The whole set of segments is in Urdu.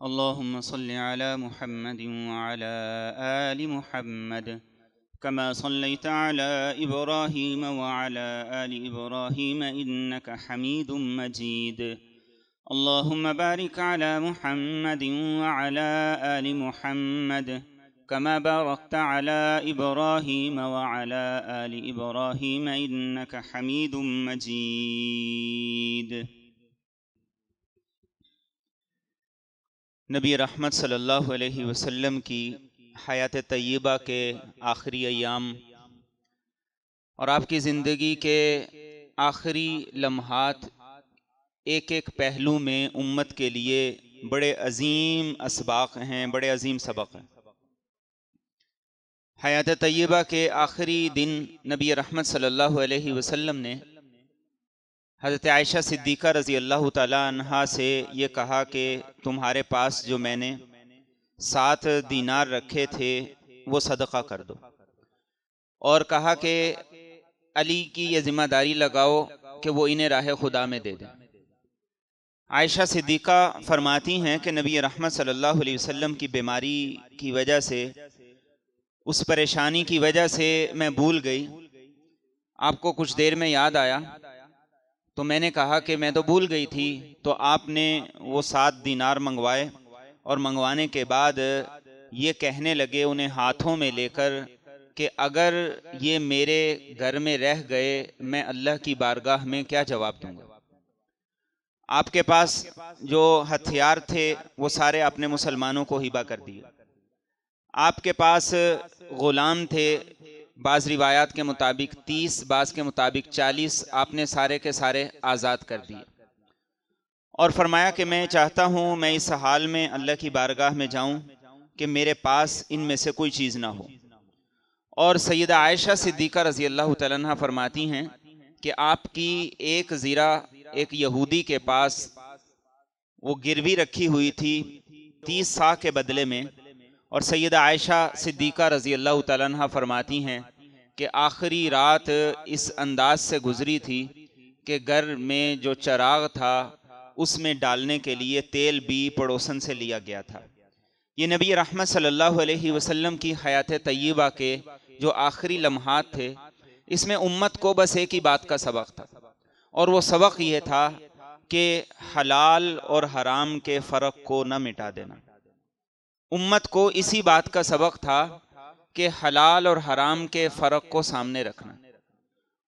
اللهم صل على محمد وعلى آل محمد كما صليت على إبراهيم وعلى آل إبراهيم إنك حميد مجيد. اللهم بارك على محمد وعلى آل محمد كما باركت على إبراهيم وعلى آل إبراهيم إنك حميد مجيد. نبی رحمت صلی اللہ علیہ وسلم کی حیات طیبہ کے آخری ایام اور آپ کی زندگی کے آخری لمحات ایک ایک پہلو میں امت کے لیے بڑے عظیم اسباق ہیں، بڑے عظیم سبق ہیں۔ حیات طیبہ کے آخری دن نبی رحمت صلی اللہ علیہ وسلم نے حضرت عائشہ صدیقہ رضی اللہ تعالیٰ عنہا سے یہ کہا کہ تمہارے پاس جو میں نے 7 دینار رکھے تھے وہ صدقہ کر دو، اور کہا کہ علی کی یہ ذمہ داری لگاؤ کہ وہ انہیں راہ خدا میں دے دیں۔ عائشہ صدیقہ فرماتی ہیں کہ نبی رحمت صلی اللہ علیہ وسلم کی بیماری کی وجہ سے، اس پریشانی کی وجہ سے میں بھول گئی۔ آپ کو کچھ دیر میں یاد آیا تو میں نے کہا کہ میں تو بھول گئی تھی، تو آپ نے وہ 7 دینار منگوائے، اور منگوانے کے بعد یہ کہنے لگے انہیں ہاتھوں میں لے کر کہ اگر یہ میرے گھر میں رہ گئے میں اللہ کی بارگاہ میں کیا جواب دوں گا۔ آپ کے پاس جو ہتھیار تھے وہ سارے اپنے مسلمانوں کو ہبہ کر دیے۔ آپ کے پاس غلام تھے، بعض روایات کے مطابق 30، بعض کے مطابق 40، آپ نے سارے کے سارے آزاد کر دیے، اور فرمایا کہ میں چاہتا ہوں میں اس حال میں اللہ کی بارگاہ میں جاؤں کہ میرے پاس ان میں سے کوئی چیز نہ ہو۔ اور سیدہ عائشہ صدیقہ رضی اللہ تعالیٰ عنہ فرماتی ہیں کہ آپ کی ایک زیرہ ایک یہودی کے پاس وہ گروی رکھی ہوئی تھی 30 سا کے بدلے میں، اور سیدہ عائشہ صدیقہ رضی اللہ تعالیٰ عنہ فرماتی ہیں کہ آخری رات اس انداز سے گزری تھی کہ گھر میں جو چراغ تھا اس میں ڈالنے کے لیے تیل بھی پڑوسن سے لیا گیا تھا۔ یہ نبی رحمت صلی اللہ علیہ وسلم کی حیات طیبہ کے جو آخری لمحات تھے، اس میں امت کو بس ایک ہی بات کا سبق تھا، اور وہ سبق یہ تھا کہ حلال اور حرام کے فرق کو نہ مٹا دینا۔ امت کو اسی بات کا سبق تھا کہ حلال اور حرام کے فرق کو سامنے رکھنا،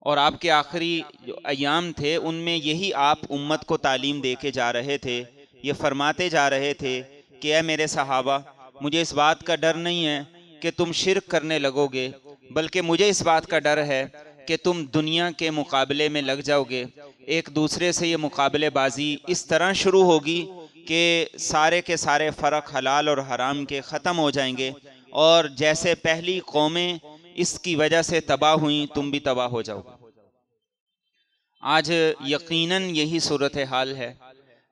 اور آپ کے آخری جو ایام تھے ان میں یہی آپ امت کو تعلیم دے کے جا رہے تھے۔ یہ فرماتے جا رہے تھے کہ اے میرے صحابہ، مجھے اس بات کا ڈر نہیں ہے کہ تم شرک کرنے لگو گے، بلکہ مجھے اس بات کا ڈر ہے کہ تم دنیا کے مقابلے میں لگ جاؤ گے۔ ایک دوسرے سے یہ مقابلے بازی اس طرح شروع ہوگی کہ سارے کے سارے فرق حلال اور حرام کے ختم ہو جائیں گے، اور جیسے پہلی قومیں اس کی وجہ سے تباہ ہوئیں تم بھی تباہ ہو جاؤ گے۔ آج یقیناً یہی صورتحال ہے۔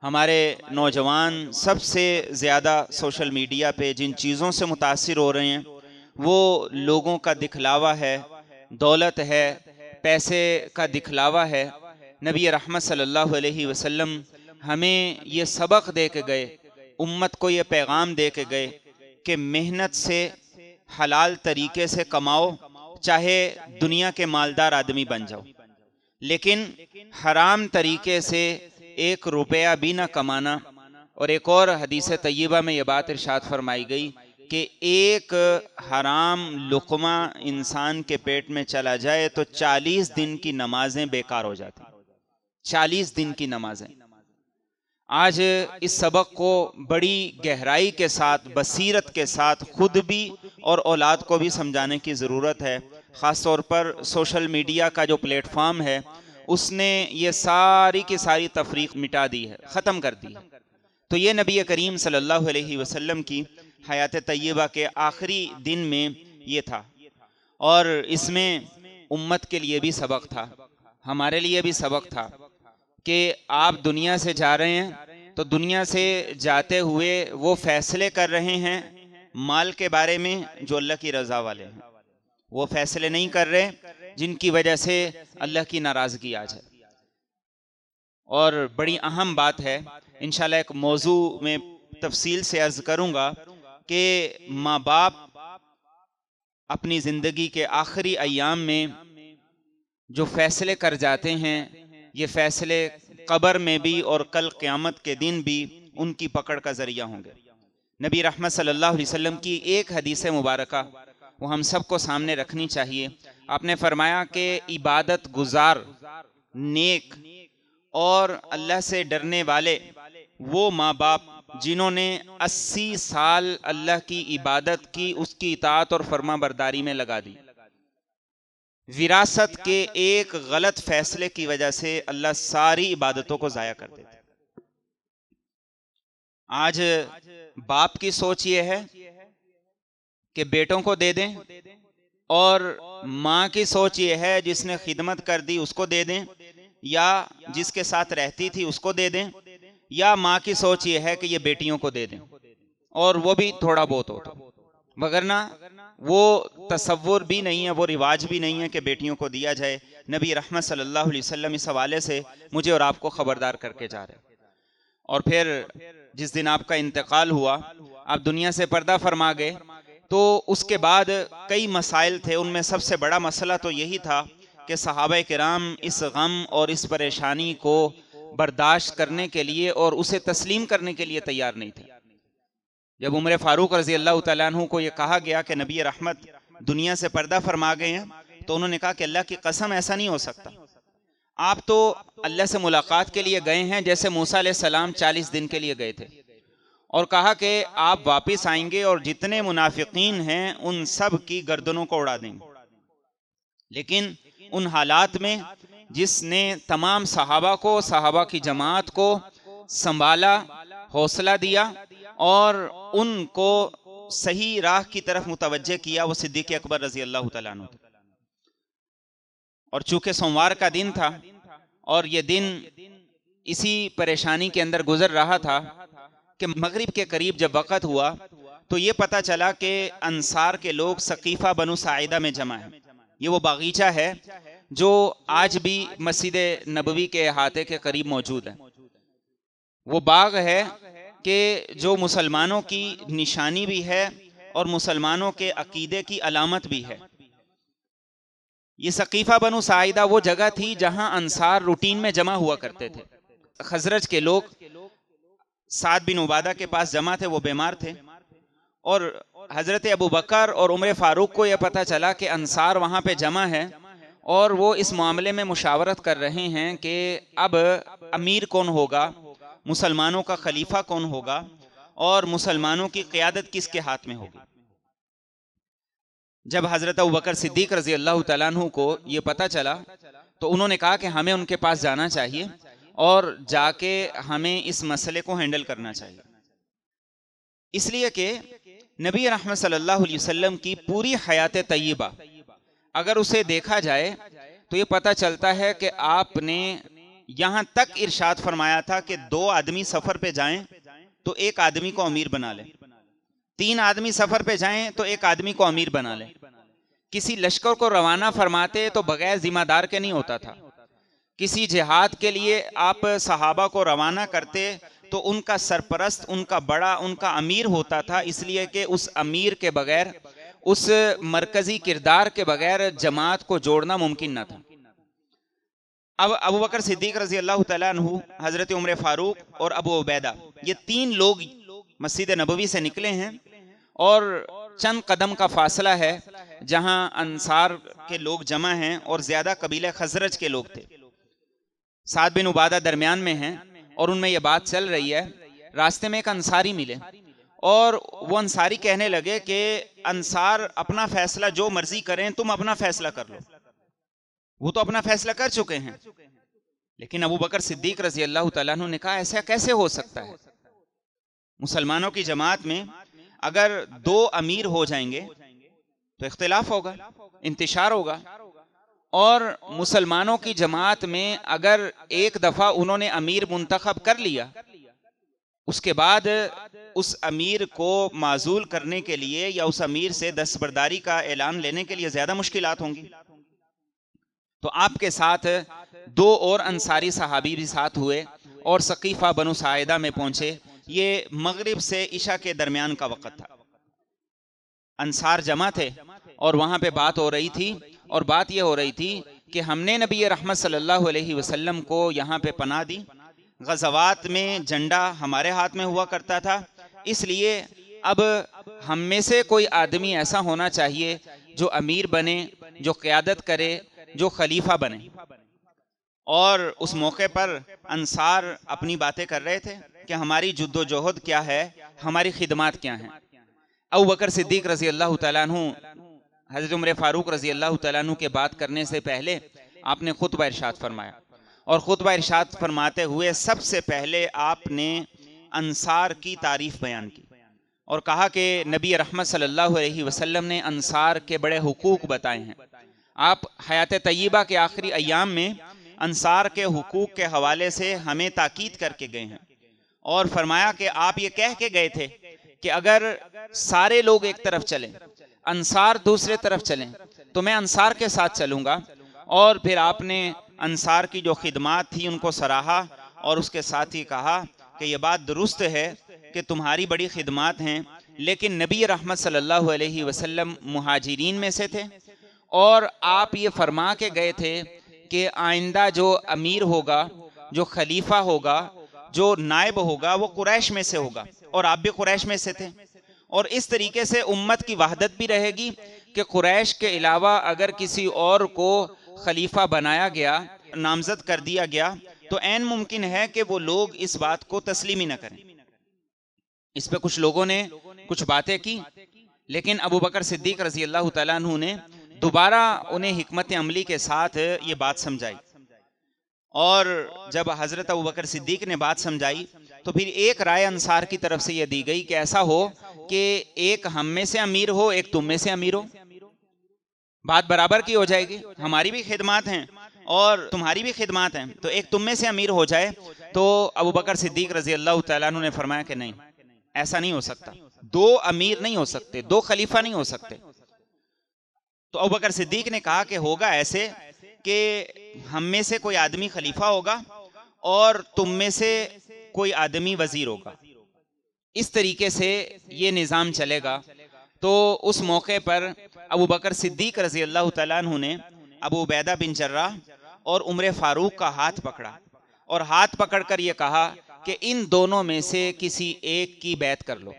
ہمارے نوجوان سب سے زیادہ سوشل میڈیا پہ جن چیزوں سے متاثر ہو رہے ہیں وہ لوگوں کا دکھلاوا ہے، دولت ہے، پیسے کا دکھلاوا ہے۔ نبی رحمت صلی اللہ علیہ وسلم ہمیں یہ سبق دے کے گئے، امت کو یہ پیغام دے کے گئے کہ محنت سے حلال طریقے سے کماؤ، چاہے دنیا کے مالدار آدمی بن جاؤ، لیکن حرام طریقے سے 1 روپیہ بھی نہ کمانا۔ اور ایک اور حدیث طیبہ میں یہ بات ارشاد فرمائی گئی کہ ایک حرام لقمہ انسان کے پیٹ میں چلا جائے تو 40 دن کی نمازیں بیکار ہو جاتی، 40 دن کی نمازیں۔ آج اس سبق کو بڑی گہرائی کے ساتھ، بصیرت کے ساتھ خود بھی اور اولاد کو بھی سمجھانے کی ضرورت ہے۔ خاص طور پر سوشل میڈیا کا جو پلیٹ فارم ہے اس نے یہ ساری کی ساری تفریق مٹا دی ہے، ختم کر دی ہے۔ تو یہ نبی کریم صلی اللہ علیہ وسلم کی حیات طیبہ کے آخری دن میں یہ تھا، اور اس میں امت کے لیے بھی سبق تھا، ہمارے لیے بھی سبق تھا کہ آپ دنیا سے جا رہے ہیں تو دنیا سے جاتے ہوئے وہ فیصلے کر رہے ہیں مال کے بارے میں جو اللہ کی رضا والے ہیں، وہ فیصلے نہیں کر رہے جن کی وجہ سے اللہ کی ناراضگی آ جائے۔ اور بڑی اہم بات ہے، انشاءاللہ ایک موضوع میں تفصیل سے عرض کروں گا کہ ماں باپ اپنی زندگی کے آخری ایام میں جو فیصلے کر جاتے ہیں، یہ فیصلے قبر میں بھی اور کل قیامت کے دن بھی ان کی پکڑ کا ذریعہ ہوں گے۔ نبی رحمت صلی اللہ علیہ وسلم کی ایک حدیث مبارکہ وہ ہم سب کو سامنے رکھنی چاہیے۔ آپ نے فرمایا کہ عبادت گزار، نیک اور اللہ سے ڈرنے والے وہ ماں باپ جنہوں نے 80 سال اللہ کی عبادت کی، اس کی اطاعت اور فرما برداری میں لگا دی۔ وراثت کے ایک غلط فیصلے کی وجہ سے اللہ ساری عبادتوں کو ضائع کر دیتا ہے۔ آج باپ کی سوچ یہ ہے کہ بیٹوں کو دے دیں، اور ماں کی سوچ یہ ہے جس نے خدمت کر دی اس کو دے دیں، یا جس کے ساتھ رہتی تھی اس کو دے دیں، یا ماں کی سوچ یہ ہے کہ یہ بیٹیوں کو دے دیں، اور وہ بھی تھوڑا بہت ہوتا، وگرنہ وہ تصور بھی نہیں ہے، وہ رواج بھی نہیں ہے کہ بیٹیوں کو دیا جائے۔ نبی رحمت صلی اللہ علیہ وسلم اس حوالے سے مجھے اور آپ کو خبردار کر کے جا رہے ہیں۔ اور پھر جس دن آپ کا انتقال ہوا، آپ دنیا سے پردہ فرما گئے، تو اس کے بعد کئی مسائل تھے۔ ان میں سب سے بڑا مسئلہ تو یہی تھا کہ صحابہ کرام اس غم اور اس پریشانی کو برداشت کرنے کے لیے اور اسے تسلیم کرنے کے لیے تیار نہیں تھے۔ جب عمر فاروق رضی اللہ تعالیٰ عنہ کو یہ کہا گیا کہ نبی رحمت دنیا سے پردہ فرما گئے ہیں، تو انہوں نے کہا کہ اللہ کی قسم ایسا نہیں ہو سکتا، آپ تو اللہ سے ملاقات کے لیے گئے ہیں جیسے موسیٰ علیہ السلام 40 دن کے لیے گئے تھے، اور کہا کہ آپ واپس آئیں گے اور جتنے منافقین ہیں ان سب کی گردنوں کو اڑا دیں گے۔ لیکن ان حالات میں جس نے تمام صحابہ کو، صحابہ کی جماعت کو سنبھالا، حوصلہ دیا اور ان کو صحیح راہ کی طرف متوجہ کیا، وہ صدیق اکبر رضی اللہ تعالیٰ عنہ تھے۔ اور چونکہ سوموار کا دن تھا اور یہ دن اسی پریشانی کے اندر گزر رہا تھا کہ مغرب کے قریب جب وقت ہوا تو یہ پتہ چلا کہ انصار کے لوگ ثقیفہ بنو ساعدہ میں جمع ہیں۔ یہ وہ باغیچہ ہے جو آج بھی مسجد نبوی کے احاطے کے قریب موجود ہے۔ وہ باغ ہے کہ جو مسلمانوں کی نشانی بھی ہے اور مسلمانوں کے عقیدے کی علامت بھی ہے۔ یہ ثقیفہ بنو ساعدہ وہ جگہ تھی جہاں انصار روٹین میں جمع ہوا کرتے تھے۔ خزرج کے لوگ سعد بن عبادہ کے پاس جمع تھے، وہ بیمار تھے، اور حضرت ابو بکر اور عمر فاروق کو یہ پتہ چلا کہ انصار وہاں پہ جمع ہے، اور وہ اس معاملے میں مشاورت کر رہے ہیں کہ اب امیر کون ہوگا، مسلمانوں کا خلیفہ کون ہوگا، اور مسلمانوں کی قیادت کس کے ہاتھ میں ہوگی۔ جب حضرت ابوبکر صدیق رضی اللہ تعالیٰ عنہ کو یہ پتہ چلا تو انہوں نے کہا کہ ہمیں ان کے پاس جانا چاہیے اور جا کے ہمیں اس مسئلے کو ہینڈل کرنا چاہیے، اس لیے کہ نبی رحمت صلی اللہ علیہ وسلم کی پوری حیات طیبہ اگر اسے دیکھا جائے تو یہ پتہ چلتا ہے کہ آپ نے یہاں تک ارشاد فرمایا تھا کہ 2 آدمی سفر پہ جائیں تو ایک آدمی کو امیر بنا لیں، 3 آدمی سفر پہ جائیں تو ایک آدمی کو امیر بنا لیں۔ کسی لشکر کو روانہ فرماتے تو بغیر ذمہ دار کے نہیں ہوتا تھا۔ کسی جہاد کے لیے آپ صحابہ کو روانہ کرتے تو ان کا سرپرست، ان کا بڑا، ان کا امیر ہوتا تھا، اس لیے کہ اس امیر کے بغیر، اس مرکزی کردار کے بغیر جماعت کو جوڑنا ممکن نہ تھا۔ اب ابو بکر صدیق رضی اللہ تعالیٰ عنہ، حضرت عمر فاروق اور ابو عبیدہ، یہ 3 لوگ مسجد نبوی سے نکلے ہیں، اور چند قدم کا فاصلہ ہے جہاں انصار کے لوگ جمع ہیں اور زیادہ قبیلہ خزرج کے لوگ تھے۔ سعد بن عبادہ درمیان میں ہیں اور ان میں یہ بات چل رہی ہے۔ راستے میں ایک انصاری ملے اور وہ انصاری کہنے لگے کہ انصار اپنا فیصلہ جو مرضی کریں، تم اپنا فیصلہ کر لو، وہ تو اپنا فیصلہ کر چکے ہیں۔ لیکن ابو بکر صدیق رضی اللہ تعالیٰ عنہ نے کہا ایسا کیسے ہو سکتا ہے؟ مسلمانوں کی جماعت میں اگر 2 امیر ہو جائیں گے تو اختلاف ہوگا، انتشار ہوگا، اور مسلمانوں کی جماعت میں اگر ایک دفعہ انہوں نے امیر منتخب کر لیا، اس کے بعد اس امیر کو معزول کرنے کے لیے یا اس امیر سے دستبرداری کا اعلان لینے کے لیے زیادہ مشکلات ہوں گی۔ تو آپ کے ساتھ 2 اور انصاری صحابی بھی ساتھ ہوئے اور ثقیفہ بنو ساعدہ میں پہنچے، یہ مغرب سے عشاء کے درمیان کا وقت تھا. انصار جمع تھے اور وہاں پہ بات ہو رہی تھی، اور بات یہ ہو رہی تھی کہ ہم نے نبی رحمت صلی اللہ علیہ وسلم کو یہاں پہ پناہ دی. غزوات میں جھنڈا ہمارے ہاتھ میں ہوا کرتا تھا، اس لیے اب ہم میں سے کوئی آدمی ایسا ہونا چاہیے جو امیر بنے، جو قیادت کرے، جو خلیفہ بنے. اور اس موقع پر انصار اپنی باتیں کر رہے تھے کہ ہماری جد و جہد کیا ہے، ہماری خدمات کیا ہیں. ابو بکر صدیق رضی اللہ تعالیٰ عنہ حضرت عمر فاروق رضی اللہ تعالیٰ عنہ کے بات کرنے سے پہلے آپ نے خطبہ ارشاد فرمایا، اور خطبہ ارشاد فرماتے ہوئے سب سے پہلے آپ نے انصار کی تعریف بیان کی اور کہا کہ نبی رحمت صلی اللہ علیہ وسلم نے انصار کے بڑے حقوق بتائے ہیں. آپ حیات طیبہ کے آخری ایام میں انصار کے حقوق کے حوالے سے ہمیں تاکید کر کے گئے ہیں، اور فرمایا کہ آپ یہ کہہ کے گئے تھے کہ اگر سارے لوگ ایک طرف چلیں، انصار دوسرے طرف چلیں، تو میں انصار کے ساتھ چلوں گا. اور پھر آپ نے انصار کی جو خدمات تھی ان کو سراہا، اور اس کے ساتھ ہی کہا کہ یہ بات درست ہے کہ تمہاری بڑی خدمات ہیں، لیکن نبی رحمت صلی اللہ علیہ وسلم مہاجرین میں سے تھے، اور آپ یہ فرما کے گئے تھے کہ آئندہ جو امیر ہوگا، جو خلیفہ ہوگا، جو نائب ہوگا، وہ قریش میں سے ہوگا، اور آپ بھی قریش میں سے تھے. اور اس طریقے سے امت کی وحدت بھی رہے گی کہ قریش کے علاوہ اگر کسی اور کو خلیفہ بنایا گیا، نامزد کر دیا گیا، تو عین ممکن ہے کہ وہ لوگ اس بات کو تسلیم ہی نہ کریں. اس پہ کچھ لوگوں نے کچھ باتیں کی، لیکن ابو بکر صدیق رضی اللہ تعالیٰ عنہ نے دوبارہ انہیں حکمت عملی کے ساتھ یہ بات سمجھائی. اور جب حضرت ابو بکر صدیق نے بات سمجھائی تو پھر ایک رائے انصار کی طرف سے یہ دی گئی کہ ایسا ہو کہ ایک ہم میں سے امیر ہو، ایک تم میں سے امیر ہو، بات برابر کی ہو جائے گی. ہماری بھی خدمات ہیں اور تمہاری بھی خدمات ہیں، تو ایک تم میں سے امیر ہو جائے. تو ابو بکر صدیق رضی اللہ تعالیٰ عنہ نے فرمایا کہ نہیں، ایسا نہیں ہو سکتا، دو امیر نہیں ہو سکتے، دو خلیفہ نہیں ہو سکتے. تو ابو بکر صدیق نے کہا کہ ہوگا ایسے کہ ہم میں سے کوئی آدمی خلیفہ ہوگا اور تم میں سے کوئی آدمی وزیر ہوگا، اس طریقے سے یہ نظام چلے گا. تو اس موقع پر ابو بکر صدیق رضی اللہ تعالیٰ عنہ نے ابو عبیدہ بن جراح اور عمر فاروق کا ہاتھ پکڑا، اور ہاتھ پکڑ کر یہ کہا کہ ان دونوں میں سے کسی ایک کی بیعت کر لو.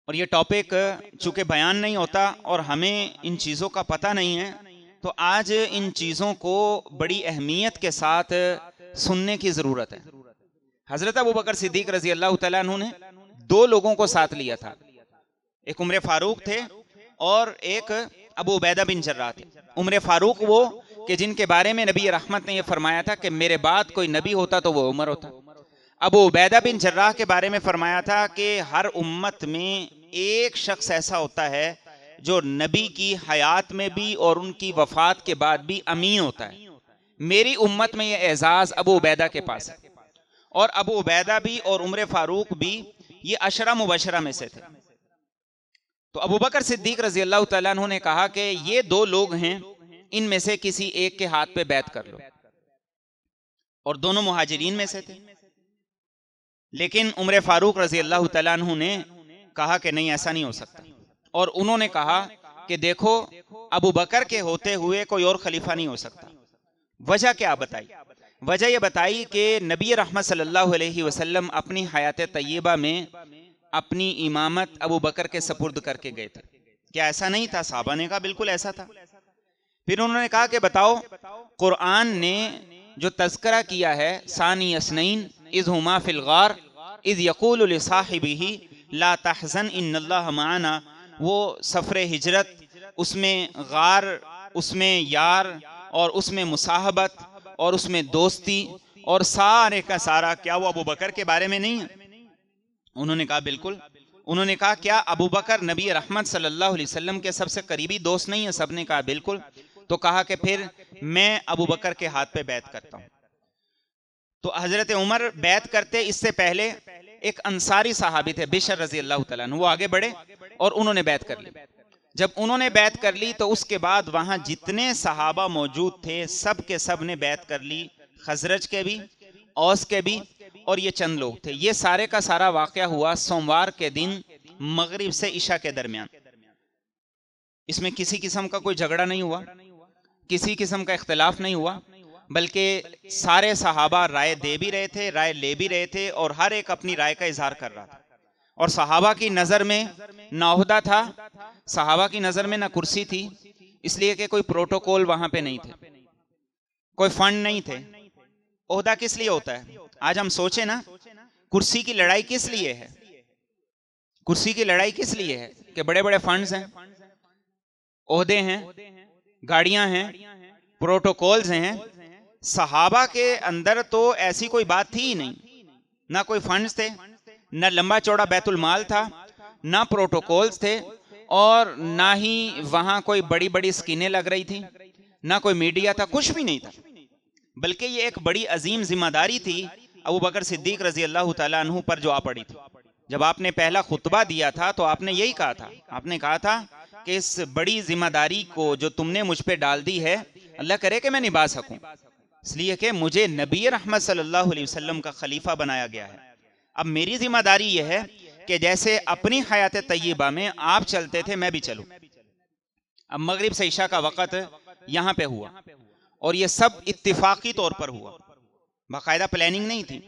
اور یہ ٹاپک چونکہ بیان نہیں ہوتا اور ہمیں ان چیزوں کا پتہ نہیں ہے، تو آج ان چیزوں کو بڑی اہمیت کے ساتھ سننے کی ضرورت ہے. حضرت ابو بکر صدیق رضی اللہ تعالیٰ عنہ نے دو لوگوں کو ساتھ لیا تھا، ایک عمر فاروق تھے اور ایک ابو عبیدہ بن جراح تھے. عمر فاروق وہ کہ جن کے بارے میں نبی رحمت نے یہ فرمایا تھا کہ میرے بعد کوئی نبی ہوتا تو وہ عمر ہوتا. ابو عبیدہ بن جراح کے بارے میں فرمایا تھا کہ ہر امت میں ایک شخص ایسا ہوتا ہے جو نبی کی حیات میں بھی اور ان کی وفات کے بعد بھی امین ہوتا ہے. میری امت میں یہ اعزاز ابو عبیدہ کے پاس ہے، اور ابو عبیدہ بھی اور عمر فاروق بھی یہ عشرہ مبشرہ میں سے تھے. تو ابو بکر صدیق رضی اللہ تعالیٰ عنہ نے کہا کہ یہ دو لوگ ہیں، ان میں سے کسی ایک کے ہاتھ پہ بیعت کر لو، اور دونوں مہاجرین میں سے تھے. لیکن عمر فاروق رضی اللہ تعالیٰ عنہ نے کہا کہ نہیں، ایسا نہیں ہو سکتا. اور انہوں نے کہا کہ دیکھو، ابو بکر کے ہوتے ہوئے کوئی اور خلیفہ نہیں ہو سکتا. وجہ کیا بتائی؟ وجہ یہ بتائی کہ نبی رحمت صلی اللہ علیہ وسلم اپنی حیات طیبہ میں اپنی امامت ابو بکر کے سپرد کر کے گئے تھے. کیا ایسا نہیں تھا؟ صحابہ نے کہا بالکل ایسا تھا. پھر انہوں نے کہا کہ بتاؤ، قرآن نے جو تذکرہ کیا ہے ثانی اثنین اذ ہما فی الغار اذ یقول لصاحبہ لا تحزن ان اللہ معنا، وہ سفر ہجرت، اس میں غار، اس میں یار، اور اس میں مصاحبت، اور اس میں دوستی، اور سارے کا سارا، کیا وہ ابو بکر کے بارے میں نہیں ہے؟ انہوں نے کہا بالکل. انہوں نے کہا کیا ابو بکر نبی رحمت صلی اللہ علیہ وسلم کے سب سے قریبی دوست نہیں ہے؟ سب نے کہا بالکل. تو کہا کہ پھر میں ابو بکر کے ہاتھ پہ بیعت کرتا ہوں. تو حضرت عمر بیعت کرتے اس سے پہلے ایک انصاری صحابی تھے بشر رضی اللہ تعالیٰ عنہ، وہ آگے بڑھے اور انہوں نے بیعت کر لی. جب انہوں نے بیعت کر لی تو اس کے بعد وہاں جتنے صحابہ موجود تھے سب کے سب نے بیعت کر لی، خزرج کے بھی، اوس کے بھی، اور یہ چند لوگ تھے. یہ سارے کا سارا واقعہ ہوا سوموار کے دن مغرب سے عشاء کے درمیان. اس میں کسی قسم کا کوئی جھگڑا نہیں ہوا, کسی قسم کا اختلاف نہیں ہوا, بلکہ سارے صحابہ رائے دے بھی رہے تھے, رائے لے بھی رہے تھے, اور ہر ایک اپنی رائے کا اظہار کر رہا تھا. اور صحابہ کی نظر میں نہ عہدہ تھا, صحابہ کی نظر میں نہ کرسی تھی, اس لیے کہ کوئی پروٹوکول وہاں پہ نہیں تھے, کوئی فنڈ نہیں تھے. عہدہ کس لیے ہوتا ہے؟ آج ہم سوچیں نا, کرسی کی لڑائی کس لیے ہے؟ کرسی کی لڑائی کس لیے ہے؟ کہ بڑے بڑے فنڈز ہیں, عہدے ہیں, گاڑیاں ہیں, پروٹوکولز ہیں. صحابہ کے اندر تو ایسی کوئی بات تھی ہی نہیں, نہ کوئی فنڈز تھے, نہ لمبا چوڑا بیت المال تھا, نہ پروٹوکولز تھے, اور نہ ہی وہاں کوئی بڑی بڑی سکینیں لگ رہی تھی, نہ کوئی میڈیا تھا, کچھ بھی نہیں تھا. بلکہ یہ ایک بڑی عظیم ذمہ داری تھی ابو بکر صدیق رضی اللہ تعالیٰ عنہ پر جو آ پڑی تھی. جب آپ نے پہلا خطبہ دیا تھا تو آپ نے یہی کہا تھا, آپ نے کہا تھا کہ اس بڑی ذمہ داری کو جو تم نے مجھ پہ ڈال دی ہے, اللہ کرے کہ میں نبھا سکوں, اس لیے کہ مجھے نبی رحمت صلی اللہ علیہ وسلم کا خلیفہ بنایا گیا ہے. اب میری ذمہ داری یہ ہے کہ جیسے اپنی حیات طیبہ میں آپ چلتے تھے میں بھی چلوں. اب مغرب سے عشاء کا وقت یہاں پہ ہوا, اور یہ سب اتفاقی طور پر ہوا, باقاعدہ پلاننگ نہیں تھی,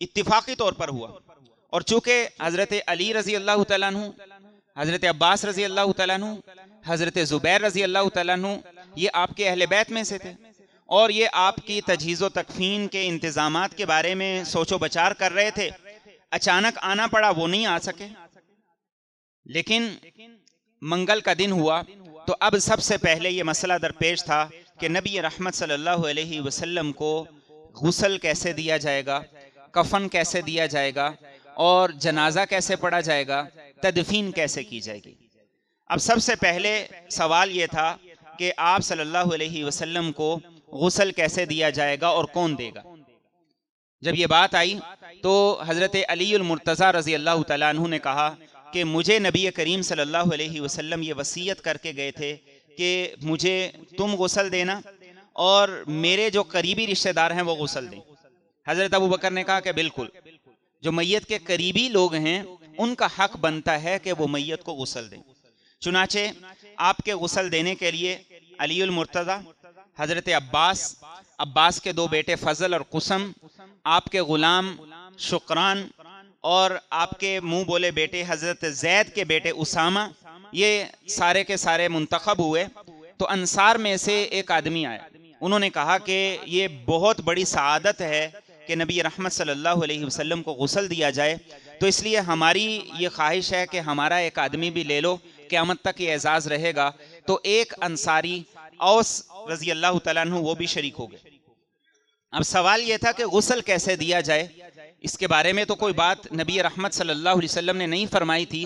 اتفاقی طور پر ہوا. اور چونکہ حضرت علی رضی اللہ تعالیٰ عنہ, حضرت عباس رضی اللہ تعالیٰ عنہ, حضرت زبیر رضی اللہ تعالیٰ عنہ, یہ آپ کے اہل بیت میں سے تھے, اور یہ آپ کی تجہیز و تکفین کے انتظامات کے بارے میں سوچ و بچار کر رہے تھے. اچانک آنا پڑا, وہ نہیں آ سکے, لیکن منگل کا دن ہوا تو اب سب سے پہلے یہ مسئلہ درپیش تھا کہ نبی رحمت صلی اللہ علیہ وسلم کو غسل کیسے دیا جائے گا, کفن کیسے دیا جائے گا, اور جنازہ کیسے پڑھا جائے گا, تدفین کیسے کی جائے گی. اب سب سے پہلے سوال یہ تھا کہ آپ صلی اللہ علیہ وسلم کو غسل کیسے دیا جائے گا اور کون دے گا. جب یہ بات آئی تو حضرت علی المرتضیٰ رضی اللہ تعالیٰ عنہ نے کہا کہ مجھے نبی کریم صلی اللہ علیہ وسلم یہ وصیت کر کے گئے تھے کہ مجھے تم غسل دینا اور میرے جو قریبی رشتہ دار ہیں وہ غسل دیں. حضرت ابو بکر نے کہا کہ بالکل, جو میت کے قریبی لوگ ہیں ان کا حق بنتا ہے کہ وہ میت کو غسل دیں. چنانچہ آپ کے غسل دینے کے لیے علی المرتضیٰ, حضرت عباس کے دو بیٹے فضل اور قسم, آپ کے غلام شکران, اور آپ کے منہ بولے بیٹے حضرت زید کے بیٹے اسامہ, یہ سارے کے سارے منتخب ہوئے. تو انصار میں سے ایک آدمی آیا, انہوں نے کہا کہ یہ بہت بڑی سعادت ہے کہ نبی رحمت صلی اللہ علیہ وسلم کو غسل دیا جائے, تو اس لیے ہماری یہ خواہش ہے کہ ہمارا ایک آدمی بھی لے لو, قیامت تک یہ اعزاز رہے گا. تو ایک انصاری اوس رضی اللہ تعالیٰ عنہ وہ بھی شریک ہو گئے. اب سوال یہ تھا کہ غسل کیسے دیا جائے, اس کے بارے میں تو کوئی بات نبی رحمت صلی اللہ علیہ وسلم نے نہیں فرمائی تھی.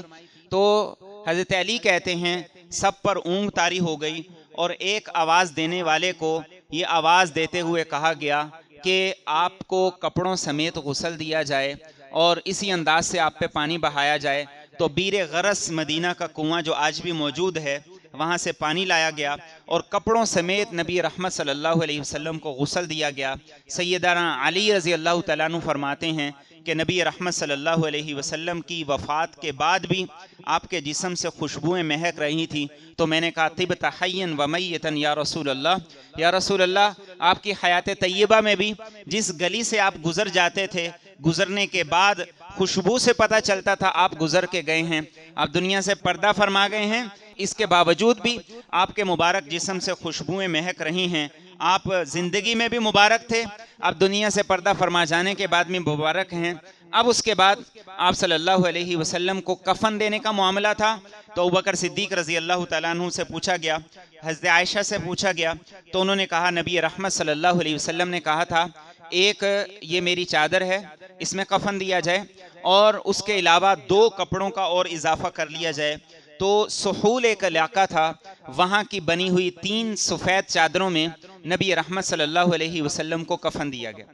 تو حضرت علی کہتے ہیں سب پر اونگ طاری ہو گئی, اور ایک آواز دینے والے کو یہ آواز دیتے ہوئے کہا گیا کہ آپ کو کپڑوں سمیت غسل دیا جائے اور اسی انداز سے آپ پہ پانی بہایا جائے. تو بیر غرس مدینہ کا کنواں جو آج بھی موجود ہے وہاں سے پانی لایا گیا اور کپڑوں سمیت نبی رحمت صلی اللہ علیہ وسلم کو غسل دیا گیا. سیدنا علی رضی اللہ تعالیٰ عنہ فرماتے ہیں کہ نبی رحمت صلی اللہ علیہ وسلم کی وفات کے بعد بھی آپ کے جسم سے خوشبوئیں مہک رہی تھیں. تو میں نے کہا طبت حیًا و میتًا یا رسول اللہ, یا رسول اللہ, آپ کی حیات طیبہ میں بھی جس گلی سے آپ گزر جاتے تھے, گزرنے کے بعد خوشبو سے پتہ چلتا تھا آپ گزر کے گئے ہیں, آپ دنیا سے پردہ فرما گئے ہیں, اس کے باوجود بھی آپ کے مبارک جسم سے خوشبوئیں مہک رہی ہیں. آپ زندگی میں بھی مبارک تھے, آپ دنیا سے پردہ فرما جانے کے بعد بھی مبارک ہیں. اب اس کے بعد آپ صلی اللہ علیہ وسلم کو کفن دینے کا معاملہ تھا, تو ابوبکر صدیق رضی اللہ تعالیٰ عنہ سے پوچھا گیا, حضرت عائشہ سے پوچھا گیا, تو انہوں نے کہا نبی رحمت صلی اللہ علیہ وسلم نے کہا تھا ایک یہ میری چادر ہے, اس میں کفن دیا جائے, اور اس کے علاوہ 2 کپڑوں کا اور اضافہ کر لیا جائے. تو سحول ایک علاقہ تھا, وہاں کی بنی ہوئی 3 سفید چادروں میں نبی رحمت صلی اللہ علیہ وسلم کو کفن دیا گیا.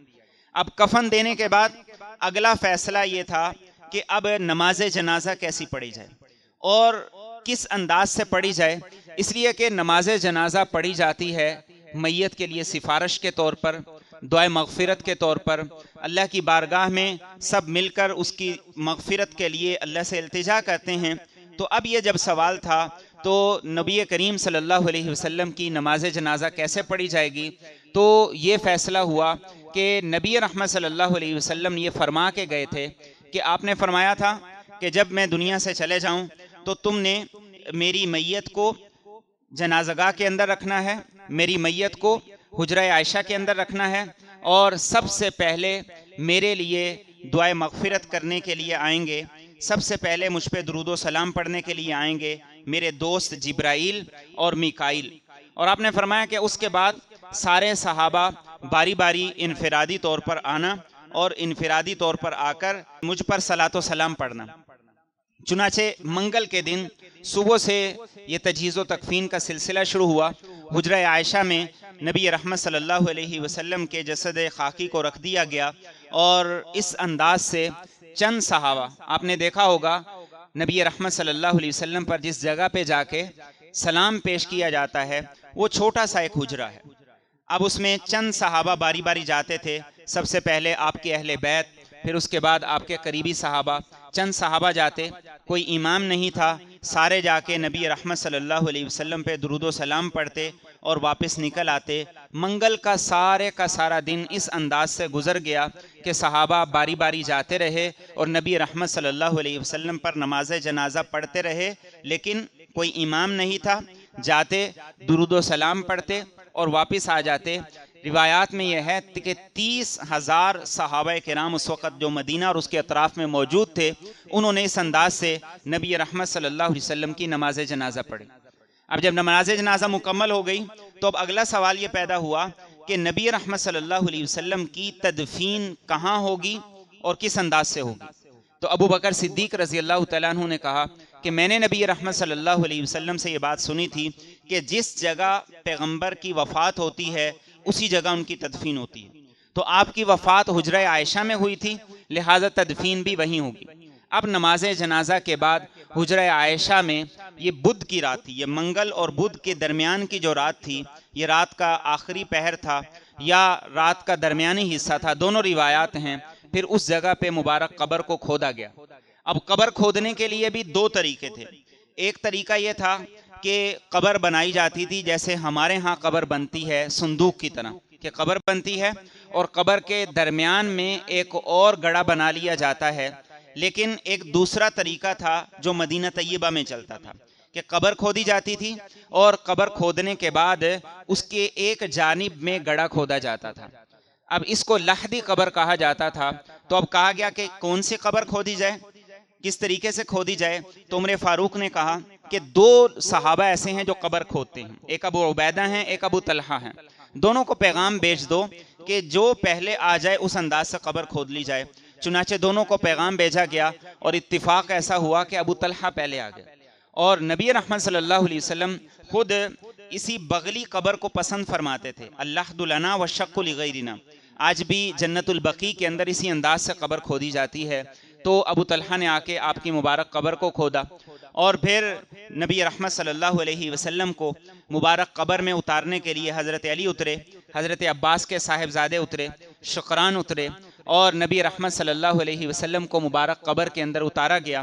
اب کفن دینے کے بعد اگلا فیصلہ یہ تھا کہ اب نماز جنازہ کیسی پڑھی جائے اور کس انداز سے پڑھی جائے. اس لیے کہ نماز جنازہ پڑھی جاتی ہے میت کے لیے سفارش کے طور پر, دعائے مغفرت کے طور پر اللہ کی بارگاہ میں سب مل کر اس کی مغفرت کے لیے اللہ سے التجا کرتے ہیں۔ تو اب یہ جب سوال تھا تو نبی کریم صلی اللہ علیہ وسلم کی نماز جنازہ کیسے پڑھی جائے گی، تو یہ فیصلہ ہوا کہ نبی رحمت صلی اللہ علیہ وسلم یہ فرما کے گئے تھے کہ آپ نے فرمایا تھا کہ جب میں دنیا سے چلے جاؤں تو تم نے میری میت کو جنازہ گاہ کے اندر رکھنا ہے، میری میت کو حجرہ عائشہ کے اندر رکھنا ہے، اور سب سے پہلے میرے لیے دعائے مغفرت کرنے کے لیے آئیں گے، سب سے پہلے مجھ پہ درود و سلام پڑھنے کے لیے آئیں گے میرے دوست جبرائیل اور میکائیل۔ اور آپ نے فرمایا کہ اس کے بعد سارے صحابہ باری باری انفرادی طور پر آنا اور انفرادی طور پر آ کر مجھ پر صلاۃ و سلام پڑھنا۔ چنانچہ منگل کے دن صبح سے یہ تجہیز و تکفین کا سلسلہ شروع ہوا۔ حجرہ عائشہ میں نبی رحمت صلی اللہ علیہ وسلم کے جسد خاکی کو رکھ دیا گیا، اور اس انداز سے چند صحابہ، آپ نے دیکھا ہوگا نبی رحمت صلی اللہ علیہ وسلم پر جس جگہ پہ جا کے سلام پیش کیا جاتا ہے وہ چھوٹا سا ایک حجرہ ہے۔ اب اس میں چند صحابہ باری باری جاتے تھے، سب سے پہلے آپ کے اہل بیت، پھر اس کے بعد آپ کے قریبی صحابہ، چند صحابہ جاتے، کوئی امام نہیں تھا، سارے جا کے نبی رحمت صلی اللہ علیہ وسلم پہ درود و سلام پڑھتے اور واپس نکل آتے۔ منگل کا سارا دن اس انداز سے گزر گیا کہ صحابہ باری باری جاتے رہے اور نبی رحمت صلی اللہ علیہ وسلم پر نماز جنازہ پڑھتے رہے، لیکن کوئی امام نہیں تھا، جاتے درود و سلام پڑھتے اور واپس آ جاتے۔ روایات میں یہ ہے کہ 30,000 صحابہ کرام اس وقت جو مدینہ اور اس کے اطراف میں موجود تھے، انہوں نے اس انداز سے نبی رحمت صلی اللہ علیہ وسلم کی نماز جنازہ پڑھی۔ اب جب نماز جنازہ مکمل ہو گئی تو اب اگلا سوال یہ پیدا ہوا کہ نبی رحمت صلی اللہ علیہ وسلم کی تدفین کہاں ہوگی اور کس انداز سے ہوگی۔ تو ابو بکر صدیق رضی اللہ تعالیٰ عنہ نے کہا کہ میں نے نبی رحمت صلی اللہ علیہ وسلم سے یہ بات سنی تھی کہ جس جگہ پیغمبر کی وفات ہوتی ہے اسی جگہ ان کی تدفین ہوتی ہے، تو آپ کی وفات حجرہ عائشہ میں ہوئی تھی، لہٰذا تدفین بھی وہیں ہوگی۔ اب نماز جنازہ کے بعد حجرہ عائشہ میں، یہ بدھ کی رات تھی، یہ منگل اور بدھ کے درمیان کی جو رات تھی، یہ رات کا آخری پہر تھا یا رات کا درمیانی حصہ تھا، دونوں روایات ہیں۔ پھر اس جگہ پہ مبارک قبر کو کھودا گیا۔ اب قبر کھودنے کے لیے بھی دو طریقے تھے۔ ایک طریقہ یہ تھا کہ قبر بنائی جاتی تھی جیسے ہمارے ہاں قبر بنتی ہے صندوق کی طرح، کہ قبر بنتی ہے اور قبر کے درمیان میں ایک اور گڑھا بنا لیا جاتا ہے۔ لیکن ایک دوسرا طریقہ تھا جو مدینہ طیبہ میں چلتا تھا کہ قبر کھودی جاتی تھی اور قبر کھودنے کے بعد اس کے ایک جانب میں گڑھا کھودا جاتا تھا۔ اب اس کو لحدی قبر کہا جاتا تھا۔ تو اب کہا گیا کہ کون سی قبر کھودی جائے، کس طریقے سے کھودی جائے، تو عمر فاروق نے کہا کہ دو صحابہ ایسے ہیں جو قبر کھودتے ہیں، ایک ابو عبیدہ ہیں، ایک ابو طلحہ ہیں، دونوں کو پیغام بھیج دو کہ جو پہلے آ جائے اس انداز سے قبر کھود لی جائے۔ چنانچہ دونوں کو پیغام بھیجا گیا اور اتفاق ایسا ہوا کہ ابو طلحہ پہلے آ گئے، اور نبی رحمت صلی اللہ علیہ وسلم خود اسی بغلی قبر کو پسند فرماتے تھے، اللحد لنا والشق لغیرنا۔ آج بھی جنت البقیع کے اندر اسی انداز سے قبر کھودی جاتی ہے۔ تو ابو طلحہ نے آ کے آپ کی مبارک قبر کو کھودا، اور پھر نبی رحمت صلی اللہ علیہ وسلم کو مبارک قبر میں اتارنے کے لیے حضرت علی اترے، حضرت عباس کے صاحبزادے اترے، شقران اترے، اور نبی رحمت صلی اللہ علیہ وسلم کو مبارک قبر کے اندر اتارا گیا۔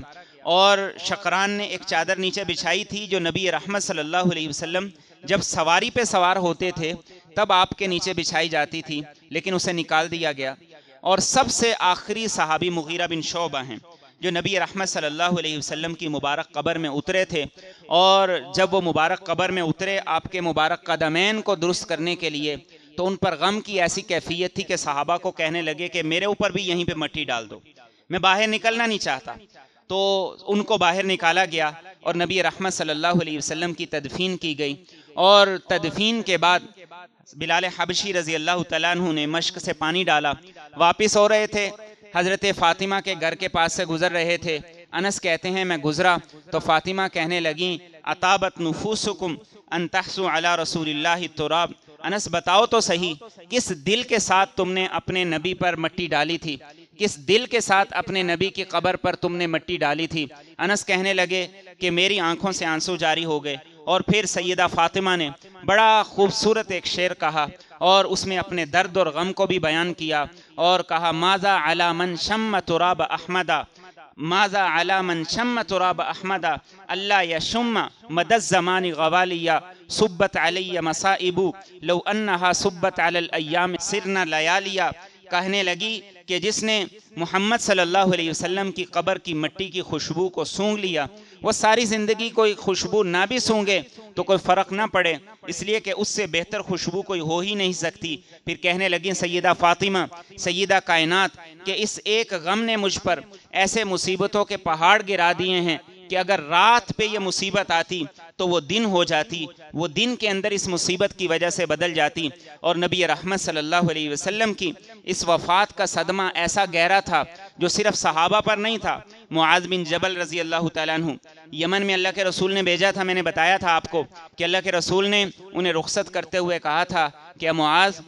اور شقران نے ایک چادر نیچے بچھائی تھی جو نبی رحمت صلی اللہ علیہ وسلم جب سواری پہ سوار ہوتے تھے تب آپ کے نیچے بچھائی جاتی تھی، لیکن اسے نکال دیا گیا۔ اور سب سے آخری صحابی مغیرہ بن شعبہ ہیں جو نبی رحمت صلی اللہ علیہ وسلم کی مبارک قبر میں اترے تھے، اور جب وہ مبارک قبر میں اترے آپ کے مبارک قدمین کو درست کرنے کے لیے، تو ان پر غم کی ایسی کیفیت تھی کہ صحابہ کو کہنے لگے کہ میرے اوپر بھی یہیں پہ مٹی ڈال دو، میں باہر نکلنا نہیں چاہتا۔ تو ان کو باہر نکالا گیا اور نبی رحمت صلی اللہ علیہ وسلم کی تدفین کی گئی۔ اور تدفین کے بعد بلال حبشی رضی اللہ تعالیٰ عنہ نے مشک سے پانی ڈالا، واپس ہو رہے تھے، حضرت فاطمہ کے گھر کے پاس سے گزر رہے تھے۔ انس کہتے ہیں میں گزرا تو فاطمہ کہنے لگیں اطابت نفوسکم ان تحسوا علی رسول اللہ التراب، انس بتاؤ تو صحیح کس دل کے ساتھ تم نے اپنے نبی پر مٹی ڈالی تھی، کس دل کے ساتھ اپنے نبی کی قبر پر تم نے مٹی ڈالی تھی۔ انس کہنے لگے کہ میری آنکھوں سے آنسو جاری ہو گئے، اور پھر سیدہ فاطمہ نے بڑا خوبصورت ایک شعر کہا اور اس میں اپنے درد اور غم کو بھی بیان کیا اور کہا ماذا علی من شم تراب احمدا، ماذا علی من شم تراب احمدا اللہ یشم مد الزمان غوالیہ صبت علی مصائب لو انہا صبت علی الایام سرنا لیالیہ۔ کہنے لگی کہ جس نے محمد صلی اللہ علیہ وسلم کی قبر کی مٹی کی خوشبو کو سونگھ لیا، وہ ساری زندگی کوئی خوشبو نہ بھی سونگے تو کوئی فرق نہ پڑے، اس لیے کہ اس سے بہتر خوشبو کوئی ہو ہی نہیں سکتی۔ پھر کہنے لگیں سیدہ فاطمہ سیدہ کائنات کہ اس ایک غم نے مجھ پر ایسے مصیبتوں کے پہاڑ گرا دیے ہیں کہ اگر رات پہ یہ مصیبت آتی تو وہ دن ہو جاتی، وہ دن کے اندر اس مصیبت کی وجہ سے بدل جاتی۔ اور نبی رحمت صلی اللہ علیہ وسلم کی اس وفات کا صدمہ ایسا گہرا تھا جو صرف صحابہ پر نہیں تھا۔ معاذ بن جبل رضی اللہ تعالیٰ عنہ یمن میں اللہ کے رسول نے بھیجا تھا، میں نے بتایا تھا آپ کو کہ اللہ کے رسول نے انہیں رخصت کرتے ہوئے کہا تھا کہ معاذ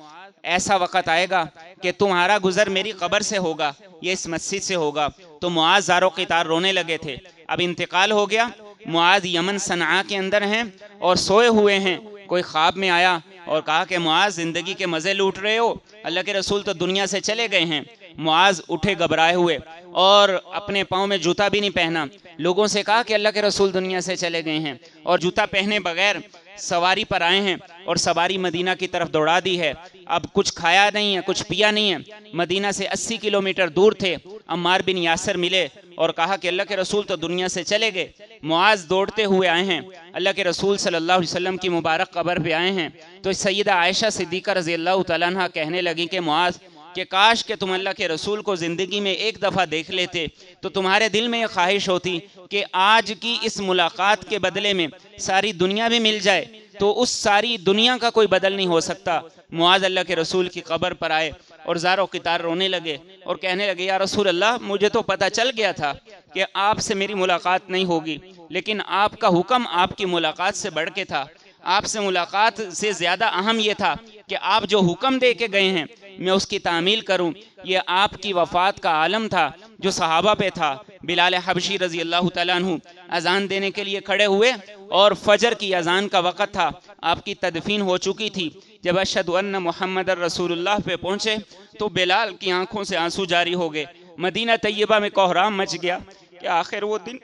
ایسا وقت آئے گا کہ تمہارا گزر میری قبر سے ہوگا، یہ اس مسجد سے ہوگا۔ تو معاذ زار و قطار رونے لگے تھے۔ اب انتقال ہو گیا، معاذ یمن صنعاء کے اندر ہیں اور سوئے ہوئے ہیں۔ کوئی خواب میں آیا اور کہا کہ معاذ زندگی کے مزے لوٹ رہے ہو، اللہ کے رسول تو دنیا سے چلے گئے ہیں۔ معاذ اٹھے گھبرائے ہوئے اور اپنے پاؤں میں جوتا بھی نہیں پہنا، لوگوں سے کہا کہ اللہ کے رسول دنیا سے چلے گئے ہیں، اور جوتا پہنے بغیر سواری پر آئے ہیں اور سواری مدینہ کی طرف دوڑا دی ہے۔ اب کچھ کھایا نہیں ہے، کچھ پیا نہیں ہے، مدینہ سے 80 کلومیٹر دور تھے۔ عمار بن یاسر ملے اور کہا کہ اللہ کے رسول تو دنیا سے چلے گئے۔ معاذ دوڑتے ہوئے آئے ہیں، اللہ کے رسول صلی اللہ علیہ وسلم کی مبارک قبر پہ آئے ہیں۔ تو سیدہ عائشہ صدیقہ رضی اللہ تعالیٰ عنہ کہنے لگی کہ معاذ کہ کاش کہ تم اللہ کے رسول کو زندگی میں ایک دفعہ دیکھ لیتے تو تمہارے دل میں یہ خواہش ہوتی کہ آج کی اس ملاقات کے بدلے میں ساری دنیا بھی مل جائے تو اس ساری دنیا کا کوئی بدل نہیں ہو سکتا۔ معاذ اللہ کے رسول کی قبر پر آئے اور زار و قطار رونے لگے اور کہنے لگے یا رسول اللہ مجھے تو پتہ چل گیا تھا کہ آپ سے میری ملاقات نہیں ہوگی، لیکن آپ کا حکم آپ کی ملاقات سے بڑھ کے تھا، آپ سے ملاقات سے زیادہ اہم یہ تھا کہ آپ جو حکم دے کے گئے ہیں میں اس کی تعمیل کروں۔ یہ آپ کی وفات کا عالم تھا جو صحابہ پہ تھا۔ بلال حبشی رضی اللہ تعالیٰ عنہ اذان دینے کے لیے کھڑے ہوئے اور فجر کی اذان کا وقت تھا، آپ کی تدفین ہو چکی تھی۔ جب اشہد ان محمد رسول اللہ پہ پہنچے تو بلال کی آنکھوں سے آنسو جاری ہو گئے۔ مدینہ طیبہ میں کوہرام مچ گیا کہ آخر وہ دن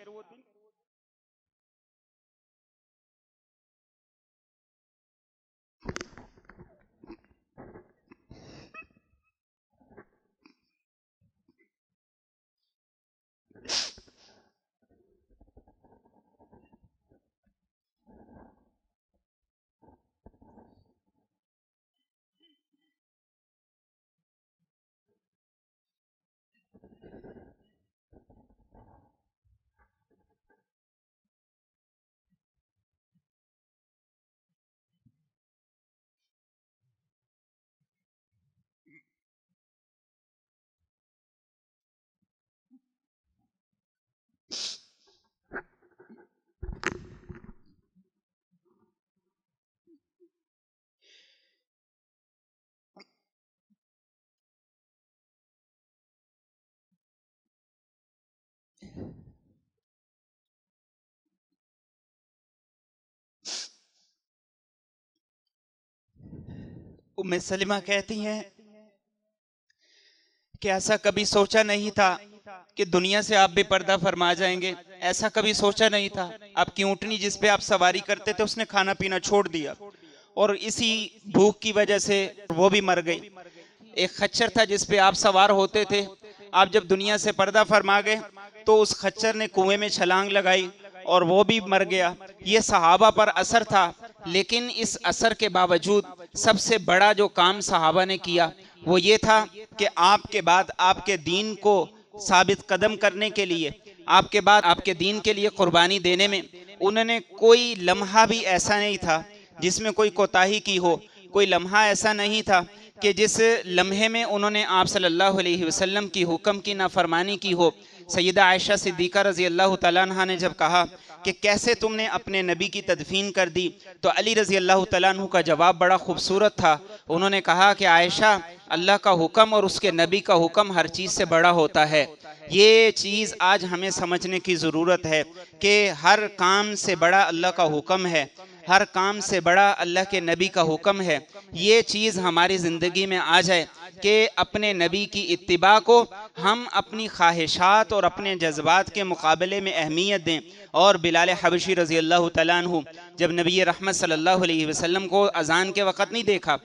ام سلمہ کہتی ہیں کہ ایسا کبھی سوچا نہیں تھا کہ دنیا سے آپ بے پردہ فرما جائیں گے، ایسا کبھی سوچا نہیں تھا۔ آپ کی اونٹنی جس پہ آپ سواری کرتے تھے اس نے کھانا پینا چھوڑ دیا اور اسی بھوک کی وجہ سے وہ بھی مر گئی۔ ایک خچر تھا جس پہ آپ سوار ہوتے تھے، آپ جب دنیا سے پردہ فرما گئے تو اس خچر نے کنویں میں چھلانگ لگائی اور وہ بھی مر گیا۔ یہ صحابہ پر اثر تھا، لیکن اس اثر کے باوجود سب سے بڑا جو کام صحابہ نے کیا وہ یہ تھا کہ آپ کے بعد آپ کے دین کو ثابت قدم کرنے کے لیے، آپ کے بعد آپ کے دین کے لیے قربانی دینے میں انہوں نے کوئی لمحہ بھی ایسا نہیں تھا جس میں کوئی کوتاہی کی ہو، کوئی لمحہ ایسا نہیں تھا کہ جس لمحے میں انہوں نے آپ صلی اللہ علیہ وسلم کی حکم کی نافرمانی کی ہو۔ سیدہ عائشہ صدیقہ رضی اللہ تعالیٰ عنہ نے جب کہا کہ کیسے تم نے اپنے نبی کی تدفین کر دی تو علی رضی اللہ تعالیٰ عنہ کا جواب بڑا خوبصورت تھا۔ انہوں نے کہا کہ عائشہ اللہ کا حکم اور اس کے نبی کا حکم ہر چیز سے بڑا ہوتا ہے۔ یہ چیز آج ہمیں سمجھنے کی ضرورت ہے کہ ہر کام سے بڑا اللہ کا حکم ہے، ہر کام سے بڑا اللہ کے نبی کا حکم ہے، یہ چیز ہماری زندگی میں آ جائے کہ اپنے نبی کی اتباع کو ہم اپنی خواہشات اور اپنے جذبات کے مقابلے میں اہمیت دیں۔ اور بلال حبشی رضی اللہ تعالیٰ عنہ جب نبی رحمت صلی اللہ علیہ وسلم کو اذان کے وقت نہیں دیکھا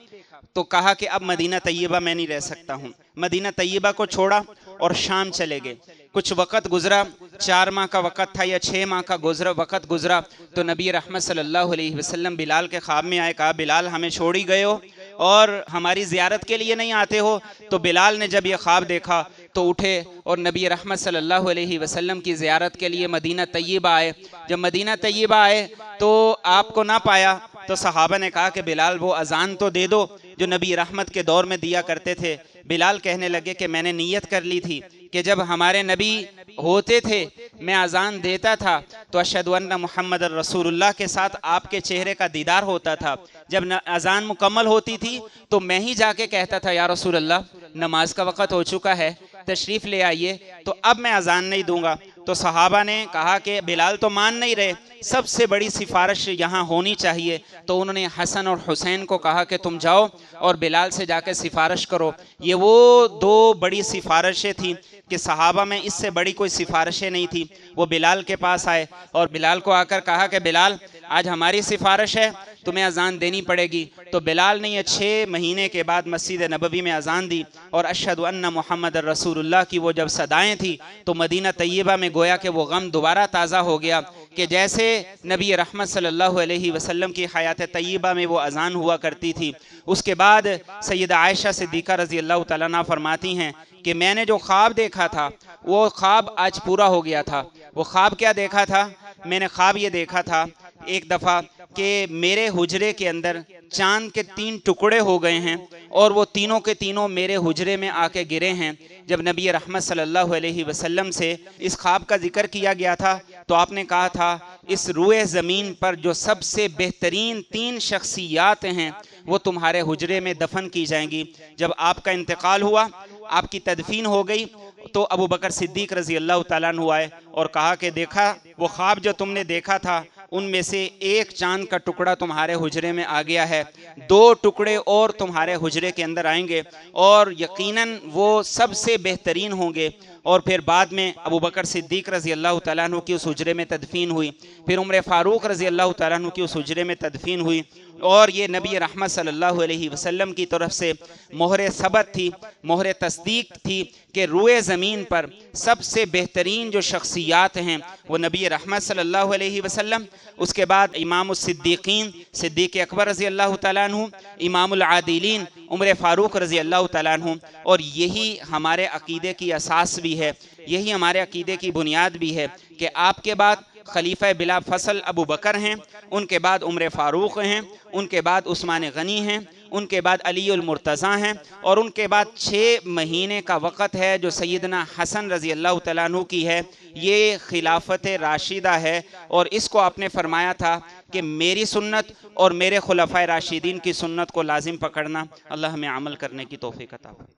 تو کہا کہ اب مدینہ طیبہ میں نہیں رہ سکتا ہوں، مدینہ طیبہ کو چھوڑا اور شام چلے گئے۔ کچھ وقت گزرا، 4 ماہ کا وقت تھا یا 6 ماہ کا وقت گزرا، تو نبی رحمت صلی اللہ علیہ وسلم بلال کے خواب میں آئے، کہا بلال ہمیں چھوڑی گئے ہو اور ہماری زیارت کے لیے نہیں آتے ہو؟ تو بلال نے جب یہ خواب دیکھا تو اٹھے اور نبی رحمت صلی اللہ علیہ وسلم کی زیارت کے لیے مدینہ طیبہ آئے۔ جب مدینہ طیبہ آئے تو آپ کو نہ پایا تو صحابہ نے کہا کہ بلال وہ اذان تو دے دو جو نبی رحمت کے دور میں دیا کرتے تھے۔ بلال کہنے لگے کہ میں نے نیت کر لی تھی کہ جب ہمارے نبی ہوتے تھے میں اذان دیتا تھا تو اشہد ان محمد الرسول اللہ کے ساتھ آپ کے چہرے کا دیدار ہوتا تھا۔ جب اذان مکمل ہوتی تھی تو میں ہی جا کے کہتا تھا یا رسول اللہ نماز کا وقت ہو چکا ہے، تشریف لے آئیے، تو اب میں اذان نہیں دوں گا۔ تو صحابہ نے کہا کہ بلال تو مان نہیں رہے، سب سے بڑی سفارش یہاں ہونی چاہیے، تو انہوں نے حسن اور حسین کو کہا کہ تم جاؤ اور بلال سے جا کے سفارش کرو۔ یہ وہ 2 بڑی سفارشیں تھیں کہ صحابہ میں اس سے بڑی کوئی سفارشیں نہیں تھی۔ وہ بلال کے پاس آئے اور بلال کو آ کر کہا کہ بلال آج ہماری سفارش ہے، تمہیں اذان دینی پڑے گی۔ تو بلال نے یہ 6 مہینے کے بعد مسجد نبوی میں اذان دی اور اشہد ان محمد الرسول اللہ کی وہ جب صدائیں تھی تو مدینہ طیبہ میں گویا کہ وہ غم دوبارہ تازہ ہو گیا کہ جیسے نبی رحمت صلی اللہ علیہ وسلم کی حیات طیبہ میں وہ اذان ہوا کرتی تھی۔ اس کے بعد سیدہ عائشہ صدیقہ رضی اللہ تعالیٰ عنہ فرماتی ہیں کہ میں نے جو خواب دیکھا تھا وہ خواب آج پورا ہو گیا تھا۔ وہ خواب کیا دیکھا تھا؟ میں نے خواب یہ دیکھا تھا ایک دفعہ کہ میرے حجرے کے اندر چاند کے 3 ٹکڑے ہو گئے ہیں اور وہ تینوں کے تینوں میرے حجرے میں آ کے گرے ہیں۔ جب نبی رحمت صلی اللہ علیہ وسلم سے اس خواب کا ذکر کیا گیا تھا تو آپ نے کہا تھا اس روئے زمین پر جو سب سے بہترین 3 شخصیات ہیں وہ تمہارے حجرے میں دفن کی جائیں گی۔ جب آپ کا انتقال ہوا، آپ کی تدفین ہو گئی، تو ابو بکر صدیق رضی اللہ تعالیٰ عنہ آئے اور کہا کہ دیکھا وہ خواب جو تم نے دیکھا تھا ان میں سے ایک چاند کا ٹکڑا تمہارے حجرے میں آ گیا ہے، 2 ٹکڑے اور تمہارے حجرے کے اندر آئیں گے اور یقیناً وہ سب سے بہترین ہوں گے۔ اور پھر بعد میں ابو بکر صدیق رضی اللہ تعالیٰ عنہ کی اس حجرے میں تدفین ہوئی، پھر عمر فاروق رضی اللہ تعالیٰ عنہ کی اس حجرے میں تدفین ہوئی، اور یہ نبی رحمت صلی اللہ علیہ وسلم کی طرف سے مہر ثبت تھی، مہر تصدیق تھی کہ روئے زمین پر سب سے بہترین جو شخصیات ہیں وہ نبی رحمت صلی اللہ علیہ وسلم، اس کے بعد امام الصدیقین صدیق اکبر رضی اللہ تعالیٰ عنہ، امام العادلین عمر فاروق رضی اللہ تعالیٰ عنہ، اور یہی ہمارے عقیدے کی اساس بھی ہے، یہی ہمارے عقیدے کی بنیاد بھی ہے کہ آپ کے بعد خلیفہ بلا فصل ابو بکر ہیں، ان کے بعد عمر فاروق ہیں، ان کے بعد عثمان غنی ہیں، ان کے بعد علی المرتضیٰ ہیں، اور ان کے بعد 6 مہینے کا وقت ہے جو سیدنا حسن رضی اللہ تعالیٰ عنہ کی ہے۔ یہ خلافت راشدہ ہے، اور اس کو آپ نے فرمایا تھا کہ میری سنت اور میرے خلفائے راشدین کی سنت کو لازم پکڑنا۔ اللہ ہمیں عمل کرنے کی توفیق عطا فرمائے۔